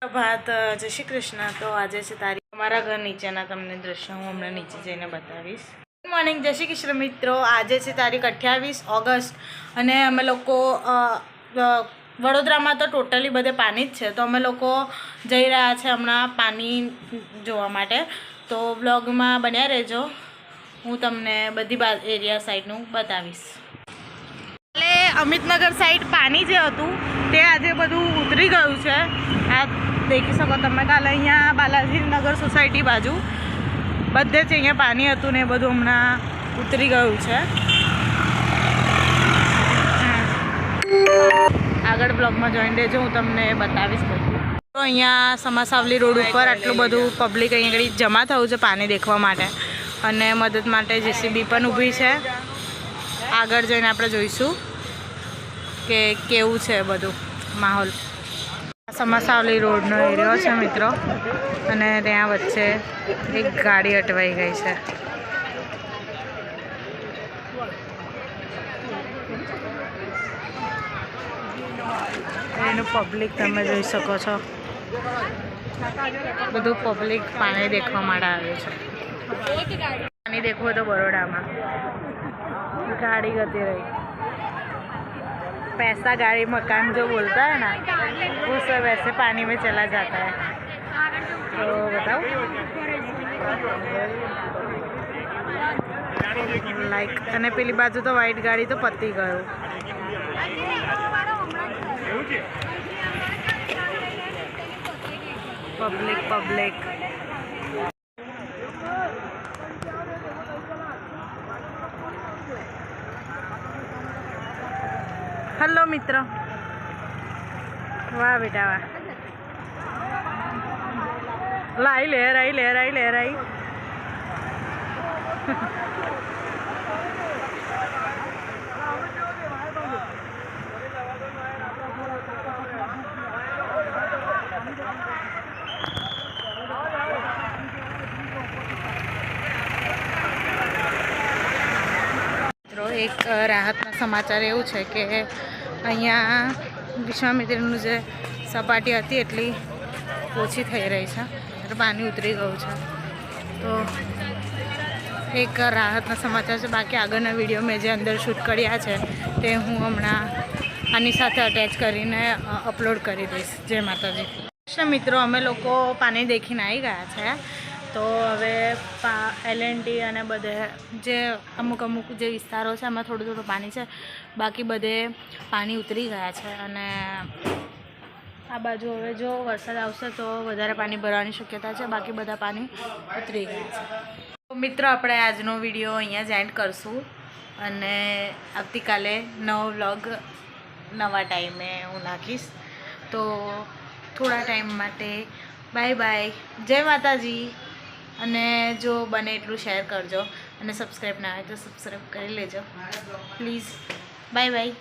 પ્રભાત, જય શ્રી કૃષ્ણ। તો આજે છે તારીખ અમારા ઘર નીચેના તમને દ્રશ્ય હું હમણાં નીચે જઈને બતાવીશ। ગુડ મોર્નિંગ, જય શ્રી કૃષ્ણ મિત્રો। આજે છે તારીખ 28 ઓગસ્ટ અને અમે લોકો વડોદરામાં તો ટોટલી બધે પાણી જ છે, તો અમે લોકો જઈ રહ્યા છે હમણાં પાણી જોવા માટે। તો બ્લોગમાં બન્યા રહેજો, હું તમને બધી એરિયા સાઈડનું બતાવીશ। એટલે અમિતનગર સાઈડ પાણી જે હતું તે આજે બધું ઉતરી ગયું છે। આ દેખી શકો તમે, કાલે અહીંયા બાલાજીનગર સોસાયટી બાજુ બધે જ અહીંયા પાણી હતું ને એ બધું હમણાં ઉતરી ગયું છે। આગળ બ્લોગમાં જોઈન રહેજો, હું તમને બતાવીશ બધું। તો અહીંયા સમાસાવલી રોડ ઉપર આટલું બધું પબ્લિક અહીંયા આગળ જમા થયું છે પાણી દેખવા માટે, અને મદદ માટે જેસીબી પણ ઊભી છે। આગળ જઈને આપણે જોઈશું કે કેવું છે બધું માહોલ। સમાસાવલી રોડનો એરિયો છે મિત્રો, અને ત્યાં વચ્ચે એક ગાડી અટવાઈ ગઈ છે। એનું પબ્લિક તમે જોઈ શકો છો, બધું પબ્લિક પાણી દેખવા માટે આવ્યું છે। पानी देखो तो बड़ोड़ा में गाड़ी गती रही, पैसा गाड़ी मकान जो बोलता है ना वो सब ऐसे पानी में चला जाता है। तो बताओ लाइक અને પેલી બાજુ તો વ્હાઈટ ગાડી તો પતી ગયું। પબ્લિક हेलो मित्र, वाह बेटा वाह, लाई लहराई। एक राहतना समाचार एवं है कि अहींया विश्वामित्रीનું જે સપાટી હતી એટલી ઓછી થઈ રહી છે, એટલે પાણી ઉતરી ગયું છે। તો એક રાહતના સમાચાર છે। બાકી આગળના વિડીયો મેં જે અંદર શૂટ કર્યા છે તે હું હમણાં આની સાથે અટેચ કરીને અપલોડ કરી દઈશ। જય માતાજી। મિત્રો અમે લોકો પાણી દેખીને આવી ગયા છે, તો હવે LNT અને બધે જે અમુક જે વિસ્તારો છે એમાં થોડું પાણી છે, બાકી બધે પાણી ઉતરી ગયા છે। અને આ બાજુ હવે જો વરસાદ આવશે તો વધારે પાણી ભરવાની શક્યતા છે, બાકી બધા પાણી ઉતરી ગયા છે। તો મિત્રો આપણે આજનો વિડીયો અહીંયા જ એન્ડ કરશું, અને આવતીકાલે નવો વ્લોગ નવા ટાઈમે હું નાખીશ। તો થોડા ટાઈમ માટે બાય બાય, જય માતાજી। અને જો બને એટલું શેર કરજો, અને સબસ્ક્રાઈબ ના હોય તો સબસ્ક્રાઈબ કરી લેજો પ્લીઝ। Bye bye.